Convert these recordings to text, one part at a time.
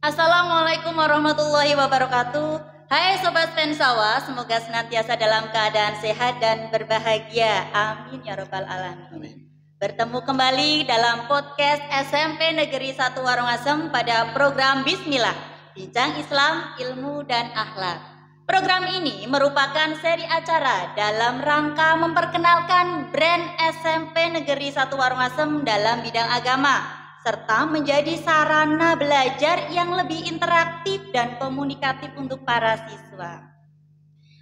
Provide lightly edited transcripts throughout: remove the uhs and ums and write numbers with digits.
Assalamualaikum warahmatullahi wabarakatuh. Hai Sobat Spensawa, semoga senantiasa dalam keadaan sehat dan berbahagia. Amin ya Rabbal Alamin. Amin. Bertemu kembali dalam podcast SMP Negeri 1 Warungasem pada program Bismillah, Bincang Islam, Ilmu dan Akhlak. Program ini merupakan seri acara dalam rangka memperkenalkan brand SMP Negeri 1 Warungasem dalam bidang agama, serta menjadi sarana belajar yang lebih interaktif dan komunikatif untuk para siswa.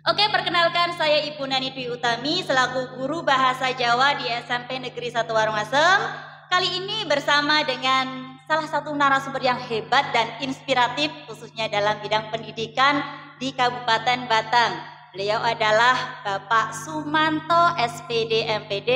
Oke, perkenalkan saya Ibu Nani Dwi Utami selaku guru bahasa Jawa di SMP Negeri 1 Warungasem. Kali ini bersama dengan salah satu narasumber yang hebat dan inspiratif khususnya dalam bidang pendidikan di Kabupaten Batang. Beliau adalah Bapak Sumanto SPD MPD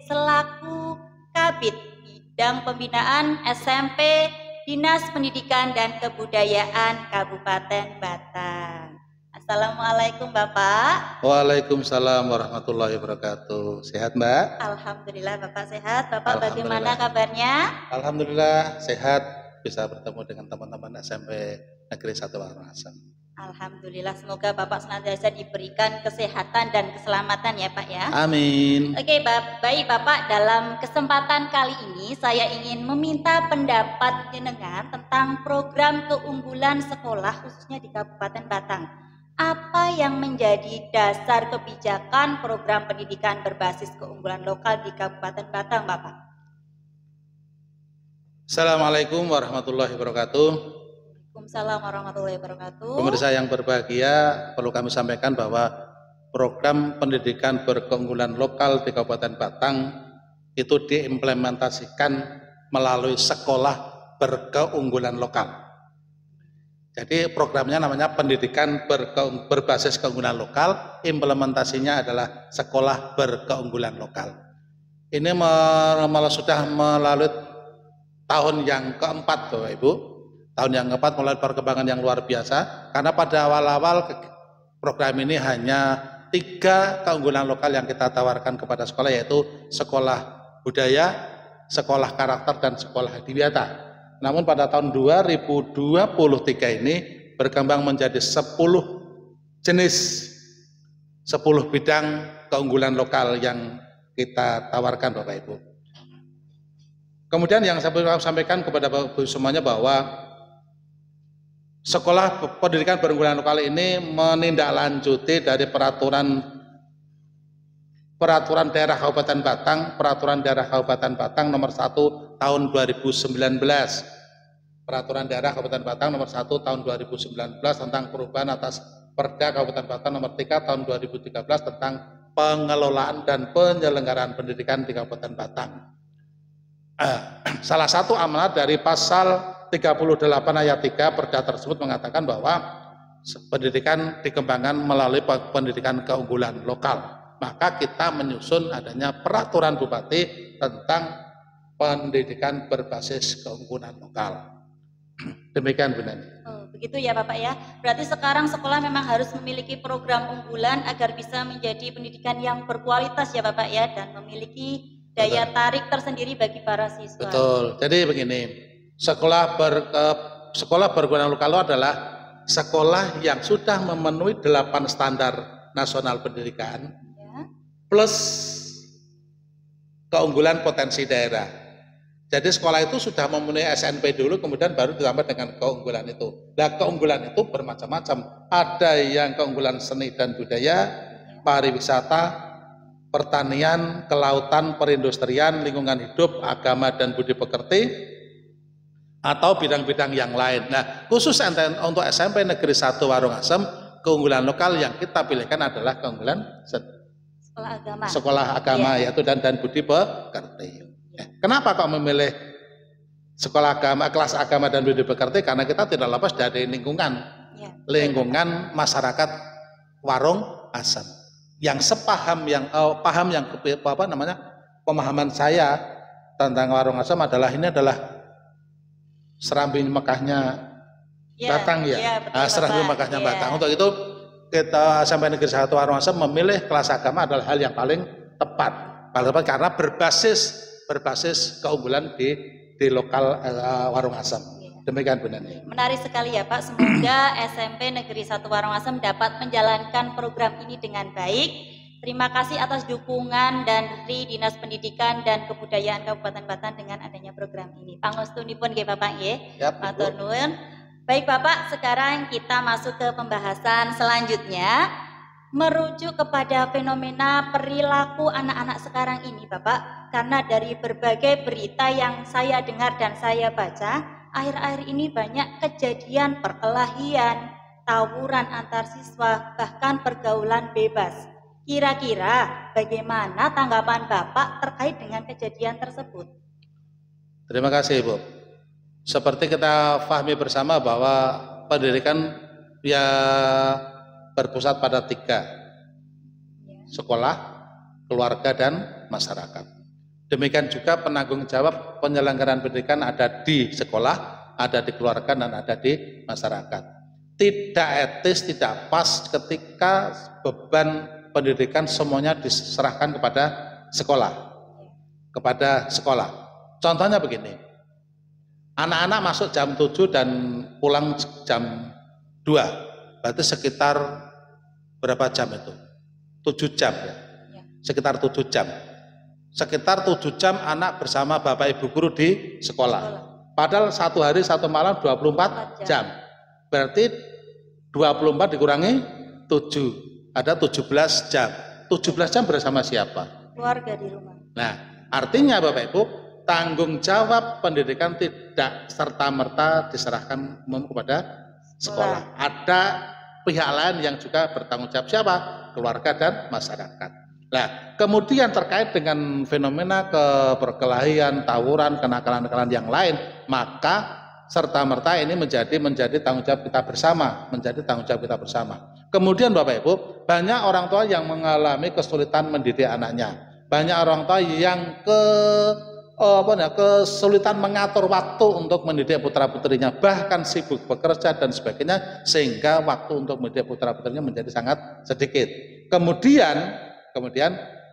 selaku Kabid Bidang Pembinaan SMP Dinas Pendidikan dan Kebudayaan Kabupaten Batang. Assalamualaikum Bapak. Waalaikumsalam warahmatullahi wabarakatuh. Sehat Mbak? Alhamdulillah Bapak sehat. Bapak bagaimana kabarnya? Alhamdulillah sehat, bisa bertemu dengan teman-teman SMP Negeri 1 Warungasem. Alhamdulillah, semoga Bapak senantiasa diberikan kesehatan dan keselamatan ya Pak ya. Amin. Oke, baik Bapak, dalam kesempatan kali ini saya ingin meminta pendapat jenengan tentang program keunggulan sekolah khususnya di Kabupaten Batang. Apa yang menjadi dasar kebijakan program pendidikan berbasis keunggulan lokal di Kabupaten Batang, Bapak? Assalamualaikum warahmatullahi wabarakatuh. Waalaikumsalam warahmatullahi wabarakatuh. Pemirsa yang berbahagia, perlu kami sampaikan bahwa program pendidikan berkeunggulan lokal di Kabupaten Batang itu diimplementasikan melalui sekolah berkeunggulan lokal. Jadi programnya namanya pendidikan berbasis keunggulan lokal, implementasinya adalah sekolah berkeunggulan lokal. Ini sudah melalui tahun yang keempat Bapak Ibu. Tahun yang keempat melalui perkembangan yang luar biasa, karena pada awal-awal program ini hanya 3 keunggulan lokal yang kita tawarkan kepada sekolah, yaitu sekolah budaya, sekolah karakter, dan sekolah adiwiyata. Namun pada tahun 2023 ini berkembang menjadi 10 jenis, 10 bidang keunggulan lokal yang kita tawarkan Bapak Ibu. Kemudian yang saya sampaikan kepada Bapak Ibu semuanya bahwa sekolah pendidikan berkeunggulan lokal ini menindaklanjuti dari peraturan daerah Kabupaten Batang nomor 1 tahun 2019. Peraturan daerah Kabupaten Batang nomor 1 tahun 2019 tentang perubahan atas Perda Kabupaten Batang nomor 3 tahun 2013 tentang pengelolaan dan penyelenggaraan pendidikan di Kabupaten Batang. Salah satu amanat dari pasal 38 ayat 3 Perda tersebut mengatakan bahwa pendidikan dikembangkan melalui pendidikan keunggulan lokal. Maka kita menyusun adanya peraturan Bupati tentang pendidikan berbasis keunggulan lokal. Demikian Bu Nani. Oh, begitu ya Bapak ya. Berarti sekarang sekolah memang harus memiliki program unggulan agar bisa menjadi pendidikan yang berkualitas ya Bapak ya, dan memiliki daya tarik tersendiri bagi para siswa. Betul. Jadi begini, sekolah berkeunggulan lokal adalah sekolah yang sudah memenuhi 8 standar nasional pendidikan plus keunggulan potensi daerah. Jadi sekolah itu sudah memenuhi SNP dulu, kemudian baru ditambah dengan keunggulan itu. Nah, keunggulan itu bermacam-macam. Ada yang keunggulan seni dan budaya, pariwisata, pertanian, kelautan, perindustrian, lingkungan hidup, agama dan budi pekerti, atau bidang-bidang yang lain. Nah, khusus untuk SMP Negeri 1 Warungasem, keunggulan lokal yang kita pilihkan adalah keunggulan sekolah agama yaitu dan budi pekerti. Kenapa kok memilih sekolah agama, kelas agama dan budi pekerti? Karena kita tidak lepas dari lingkungan masyarakat Warungasem yang sepaham pemahaman saya tentang Warungasem adalah ini adalah serambi Mekahnya Batang serambi Mekahnya Batang. Untuk itu kita sampai Negeri 1 Warungasem memilih kelas agama adalah hal yang paling tepat karena berbasis keunggulan di lokal Warungasem. Demikian Bu Nani. Menarik sekali ya Pak. Semoga SMP Negeri 1 Warongasem dapat menjalankan program ini dengan baik. Terima kasih atas dukungan dari Dinas Pendidikan dan Kebudayaan Kabupaten Batang dengan adanya program ini. Pangestunipun nggih Bapak nggih. Matur nuwun. Baik Bapak, sekarang kita masuk ke pembahasan selanjutnya. Merujuk kepada fenomena perilaku anak-anak sekarang ini Bapak. Karena dari berbagai berita yang saya dengar dan saya baca, akhir-akhir ini banyak kejadian perkelahian, tawuran antar siswa, bahkan pergaulan bebas. Kira-kira bagaimana tanggapan Bapak terkait dengan kejadian tersebut? Terima kasih Ibu. Seperti kita pahami bersama bahwa pendidikan ya berpusat pada 3, sekolah, keluarga, dan masyarakat. Demikian juga penanggung jawab penyelenggaraan pendidikan ada di sekolah, ada di keluarga, dan ada di masyarakat. Tidak etis, tidak pas ketika beban pendidikan semuanya diserahkan kepada sekolah. Contohnya begini, anak-anak masuk jam 7 dan pulang jam 2, berarti sekitar berapa jam itu? 7 jam ya? Sekitar 7 jam. Sekitar 7 jam anak bersama Bapak Ibu guru di sekolah. Padahal 1 hari 1 malam 24 jam. Berarti 24 dikurangi 7. Ada 17 jam. 17 jam bersama siapa? Keluarga di rumah. Nah, artinya Bapak Ibu, tanggung jawab pendidikan tidak serta-merta diserahkan kepada sekolah. Ada pihak lain yang juga bertanggung jawab, siapa? Keluarga dan masyarakat. Nah, kemudian terkait dengan fenomena perkelahian, tawuran, kenakalan-kenakalan yang lain, maka serta-merta ini menjadi tanggung jawab kita bersama, Kemudian Bapak Ibu, banyak orang tua yang mengalami kesulitan mendidik anaknya. Banyak orang tua yang kesulitan mengatur waktu untuk mendidik putra-putrinya, bahkan sibuk bekerja dan sebagainya, sehingga waktu untuk mendidik putra-putrinya menjadi sangat sedikit. Kemudian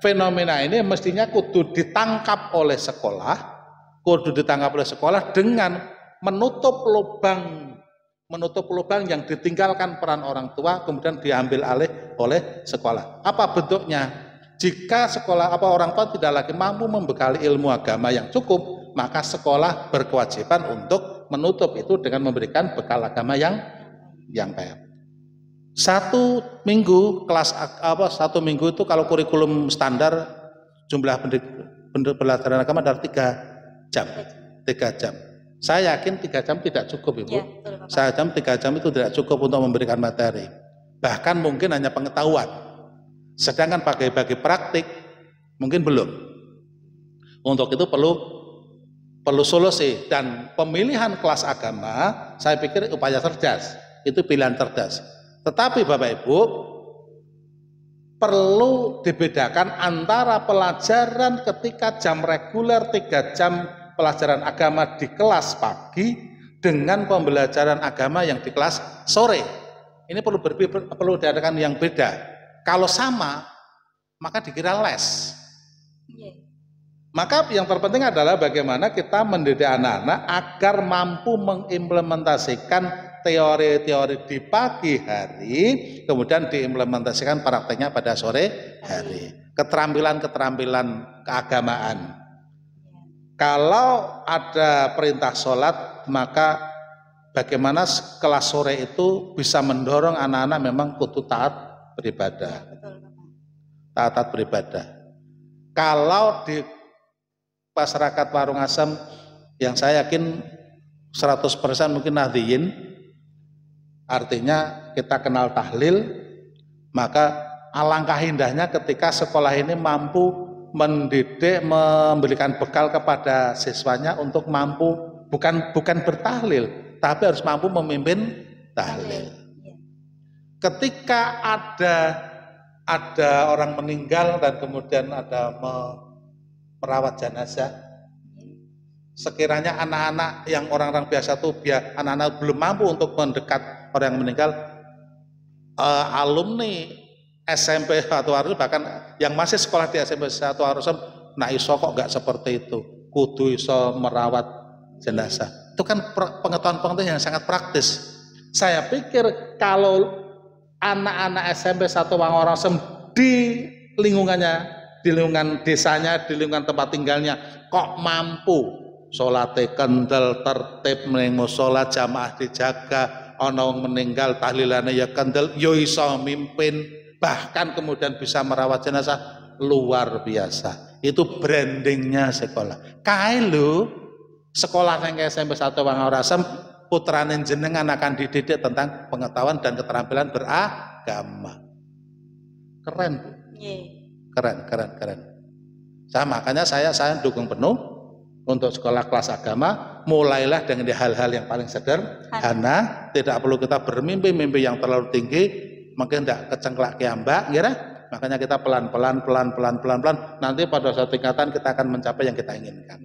fenomena ini mestinya kudu ditangkap oleh sekolah dengan menutup lubang yang ditinggalkan peran orang tua, kemudian diambil alih oleh sekolah. Apa bentuknya? Jika orang tua tidak lagi mampu membekali ilmu agama yang cukup, maka sekolah berkewajiban untuk menutup itu dengan memberikan bekal agama yang baik. 1 minggu itu kalau kurikulum standar jumlah pelajaran agama adalah 3 jam. Saya yakin 3 jam tidak cukup Ibu. Saya 3 jam itu tidak cukup untuk memberikan materi. Bahkan mungkin hanya pengetahuan. Sedangkan bagi praktik mungkin belum. Untuk itu perlu solusi, dan pemilihan kelas agama saya pikir upaya cerdas. Itu pilihan cerdas. Tetapi Bapak Ibu, perlu dibedakan antara pelajaran ketika jam reguler 3 jam pelajaran agama di kelas pagi dengan pembelajaran agama yang di kelas sore. Ini perlu diadakan yang beda. Kalau sama, maka dikira les. Maka yang terpenting adalah bagaimana kita mendidik anak-anak agar mampu mengimplementasikan teori-teori di pagi hari, kemudian diimplementasikan prakteknya pada sore hari. Keterampilan keagamaan. Kalau ada perintah sholat, maka bagaimana kelas sore itu bisa mendorong anak-anak memang kudu taat beribadah. Taat beribadah. Kalau di masyarakat Warongasem yang saya yakin 100% mungkin nahdiyin, artinya kita kenal tahlil, maka alangkah indahnya ketika sekolah ini mampu mendidik, memberikan bekal kepada siswanya untuk mampu bukan bertahlil, tapi harus mampu memimpin tahlil. Ketika ada orang meninggal dan kemudian ada merawat jenazah, sekiranya anak-anak yang orang-orang biasa itu anak-anak belum mampu untuk mendekat orang yang meninggal, alumni SMP 1 Warongasem, bahkan yang masih sekolah di SMP 1 Warongasem, nah iso kok enggak seperti itu, kudu iso merawat jenazah. Itu kan pengetahuan-pengetahuan yang sangat praktis. Saya pikir kalau anak-anak SMP 1 Wangorarsem di lingkungannya, di lingkungan desanya, di lingkungan tempat tinggalnya kok mampu salate kendel, tertib ning musala, jamaah dijaga, ana wong meninggal tahlilane ya kendel, ya iso mimpin, bahkan kemudian bisa merawat jenazah, luar biasa. Itu brandingnya sekolah. Kae lho sekolah yang SMP 1 Wangorarsem putrane jenengan akan dididik tentang pengetahuan dan keterampilan beragama. Keren, Bu. Keren. Makanya saya dukung penuh untuk sekolah kelas agama. Mulailah dengan hal-hal yang paling sederhana. Tidak perlu kita bermimpi-mimpi yang terlalu tinggi, mungkin tidak kecengklak kiambak, kira. Makanya kita pelan-pelan. Nanti pada suatu tingkatan kita akan mencapai yang kita inginkan.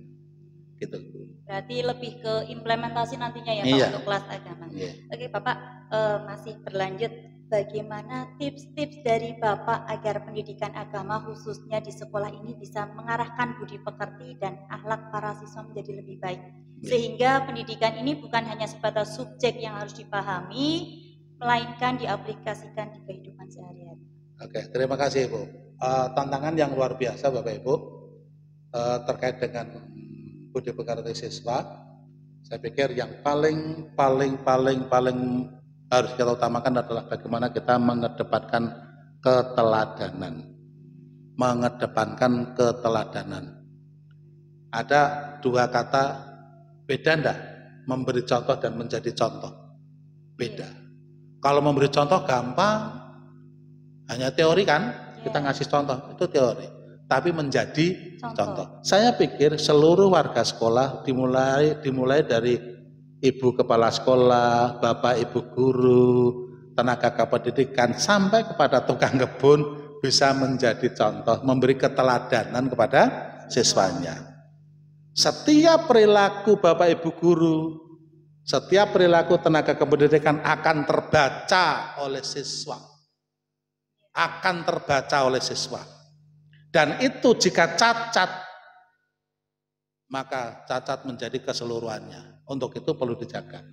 Gitu. Berarti lebih ke implementasi nantinya ya Pak, untuk kelas agama. Oke Bapak, masih berlanjut. Bagaimana tips-tips dari Bapak agar pendidikan agama khususnya di sekolah ini bisa mengarahkan budi pekerti dan akhlak para siswa menjadi lebih baik, sehingga pendidikan ini bukan hanya sebatas subjek yang harus dipahami, melainkan diaplikasikan di kehidupan sehari-hari. Oke, terima kasih Ibu. Tantangan yang luar biasa Bapak Ibu terkait dengan budi pekerti siswa. Saya pikir yang paling harus kita utamakan adalah bagaimana kita mengedepankan keteladanan. Ada dua kata, beda enggak? Memberi contoh dan menjadi contoh. Beda. Kalau memberi contoh gampang, hanya teori kan? Kita ngasih contoh, itu teori. Tapi menjadi contoh. Saya pikir seluruh warga sekolah dimulai dari ibu kepala sekolah, bapak ibu guru, tenaga kependidikan, sampai kepada tukang kebun bisa menjadi contoh, memberi keteladanan kepada siswanya. Setiap perilaku bapak ibu guru, setiap perilaku tenaga kependidikan akan terbaca oleh siswa. Dan itu jika cacat, maka cacat menjadi keseluruhannya. Untuk itu perlu dijaga.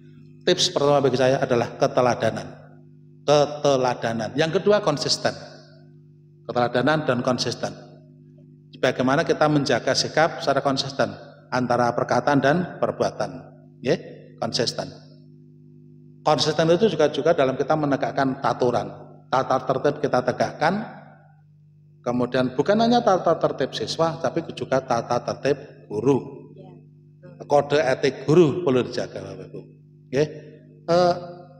Tips pertama bagi saya adalah keteladanan. Yang kedua konsisten. Keteladanan dan konsisten. Bagaimana kita menjaga sikap secara konsisten antara perkataan dan perbuatan. Konsisten. Konsisten itu juga dalam kita menegakkan aturan. Tata tertib kita tegakkan. Kemudian bukan hanya tata tertib siswa, tapi juga tata tertib guru. Kode etik guru perlu dijaga Bapak Ibu.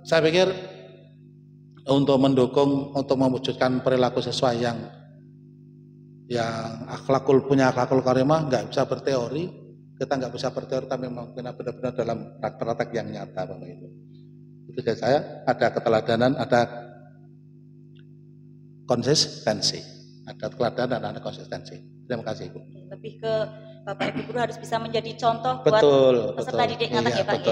Saya pikir untuk mendukung, untuk mewujudkan perilaku siswa yang punya akhlakul karimah, nggak bisa berteori. Kita nggak bisa berteori, tapi memang benar-benar dalam praktek yang nyata Bapak Ibu. Itu dari saya, ada keteladanan, ada konsistensi. Ada keteladanan dan ada konsistensi. Terima kasih Ibu. Lebih ke Bapak Ibu guru harus bisa menjadi contoh buat peserta didik ngatak ya Pak.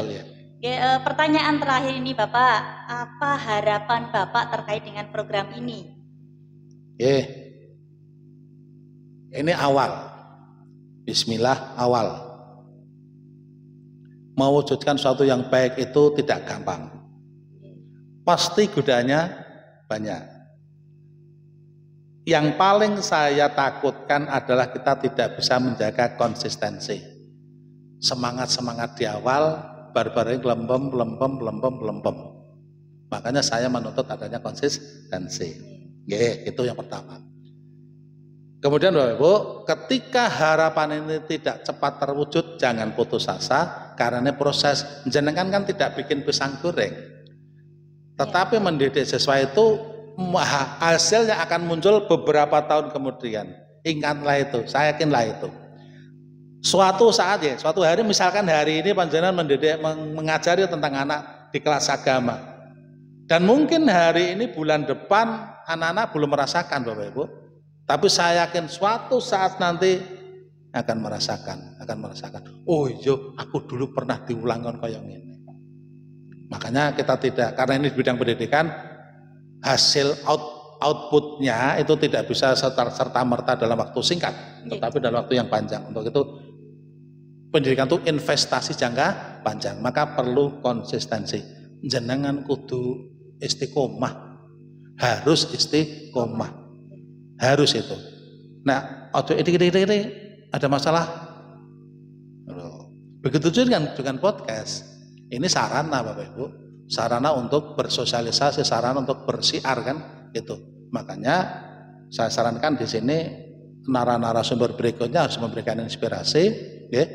Pertanyaan terakhir ini Bapak, apa harapan Bapak terkait dengan program ini? Ini awal, bismillah awal. Mewujudkan sesuatu yang baik itu tidak gampang. Pasti godaannya banyak. Yang paling saya takutkan adalah kita tidak bisa menjaga konsistensi. Semangat di awal, baru-baru ini lempem. Makanya saya menuntut adanya konsistensi. Itu yang pertama. Kemudian Bapak Ibu, ketika harapan ini tidak cepat terwujud, jangan putus asa, karena ini proses. Jenengan kan tidak bikin pisang goreng. Tetapi mendidik siswa itu hasilnya akan muncul beberapa tahun kemudian. Ingatlah itu, saya yakinlah itu. Suatu hari misalkan hari ini panjenengan mengajari tentang anak di kelas agama. Dan mungkin hari ini bulan depan anak-anak belum merasakan Bapak Ibu. Tapi saya yakin suatu saat nanti akan merasakan. Oh iya, aku dulu pernah diulangkan kayak ini. Makanya kita tidak, karena ini bidang pendidikan, hasil outputnya itu tidak bisa serta-merta dalam waktu singkat, tetapi dalam waktu yang panjang. Untuk itu Pendidikan itu investasi jangka panjang, maka perlu konsistensi. Jenengan kudu istiqomah, harus istiqomah, harus itu. Nah, ojo ini ada masalah. Begitu juga dengan podcast. Ini sarana Bapak Ibu, sarana untuk bersosialisasi, sarana untuk bersiar kan, itu. Makanya saya sarankan di sini narasumber berikutnya harus memberikan inspirasi, ya.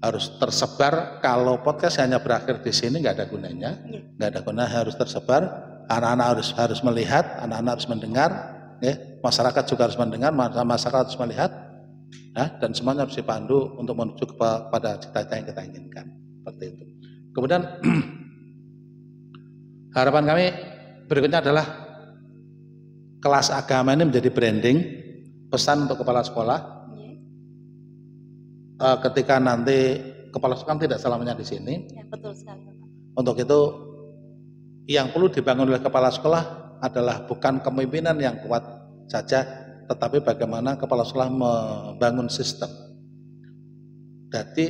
Harus tersebar. Kalau podcast hanya berakhir di sini nggak ada gunanya, nggak ada gunanya, harus tersebar. Anak-anak harus melihat, anak-anak harus mendengar, ya. Masyarakat juga harus mendengar, masyarakat harus melihat, ya. Dan semuanya harus dipandu untuk menuju kepada cita-cita yang kita inginkan, seperti itu. Kemudian harapan kami berikutnya adalah kelas agama ini menjadi branding, pesan untuk kepala sekolah. Ketika nanti kepala sekolah tidak selamanya di sini. Ya, betul sekali, Bapak. Untuk itu yang perlu dibangun oleh kepala sekolah adalah bukan kepemimpinan yang kuat saja, tetapi bagaimana kepala sekolah membangun sistem. Jadi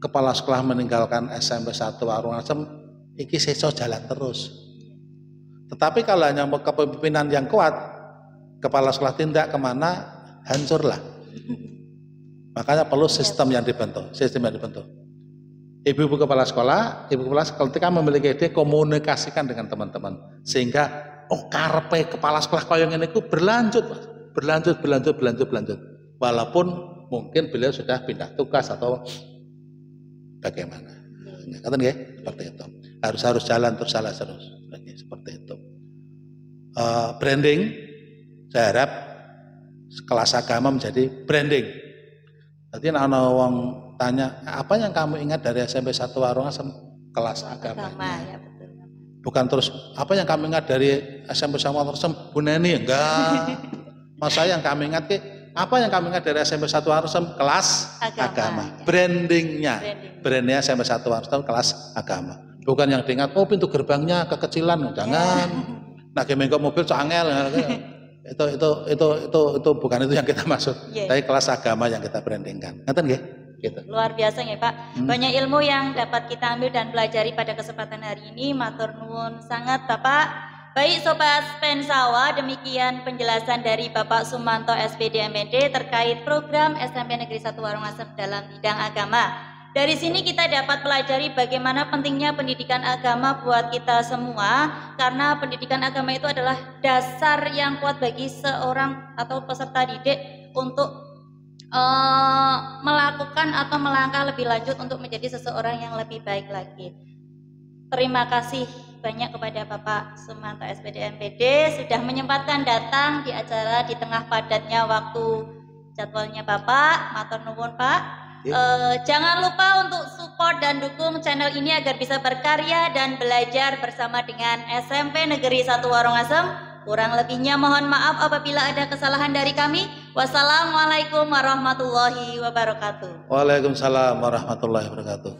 kepala sekolah meninggalkan SMP 1 Warung Asem, iki seso jalan terus. Tetapi kalau hanya kepemimpinan yang kuat, kepala sekolah tindak kemana, hancurlah. Makanya perlu sistem yang dibentuk, Ibu-ibu kepala sekolah, ketika memiliki ide, komunikasikan dengan teman-teman, sehingga karepe kepala sekolah kaya ngene iku berlanjut. Walaupun mungkin beliau sudah pindah tugas atau bagaimana. Kata nggih, seperti itu. Harus jalan terus seperti itu. Branding, saya harap kelas agama menjadi branding. Jadi ana wong tanya, apa yang kamu ingat dari SMP 1 Warung Asem? Kelas agamanya. Ya, betul. Bukan terus, apa yang kamu ingat dari SMP 1 Warung Asem? Bu Neni, enggak. Masa yang kami ingat apa yang kami ingat dari SMP 1 Warung Asem? Kelas agama. Ya. Brandingnya SMP 1 Warung Asem kelas agama. Bukan yang diingat, pintu gerbangnya kekecilan, jangan. Nah, mengko mobil cangel. Itu bukan itu yang kita maksud. Tapi kelas agama yang kita brandingkan. Ngerti nggih? Gitu. Luar biasa ya Pak. Banyak ilmu yang dapat kita ambil dan pelajari pada kesempatan hari ini. Matur nuwun sangat Bapak. Baik Sobat Pensawa, demikian penjelasan dari Bapak Sumanto SPD MPD terkait program SMP Negeri 1 Warung Asem dalam bidang agama. Dari sini kita dapat pelajari bagaimana pentingnya pendidikan agama buat kita semua, karena pendidikan agama itu adalah dasar yang kuat bagi seorang atau peserta didik untuk melakukan atau melangkah lebih lanjut untuk menjadi seseorang yang lebih baik lagi. Terima kasih banyak kepada Bapak Sumanto SPD MPD sudah menyempatkan datang di acara di tengah padatnya waktu jadwalnya Bapak. Matur nuwun Pak. Jangan lupa untuk support dan dukung channel ini agar bisa berkarya dan belajar bersama dengan SMP Negeri 1 Warung Asem. Kurang lebihnya mohon maaf apabila ada kesalahan dari kami. Wassalamualaikum warahmatullahi wabarakatuh. Waalaikumsalam warahmatullahi wabarakatuh.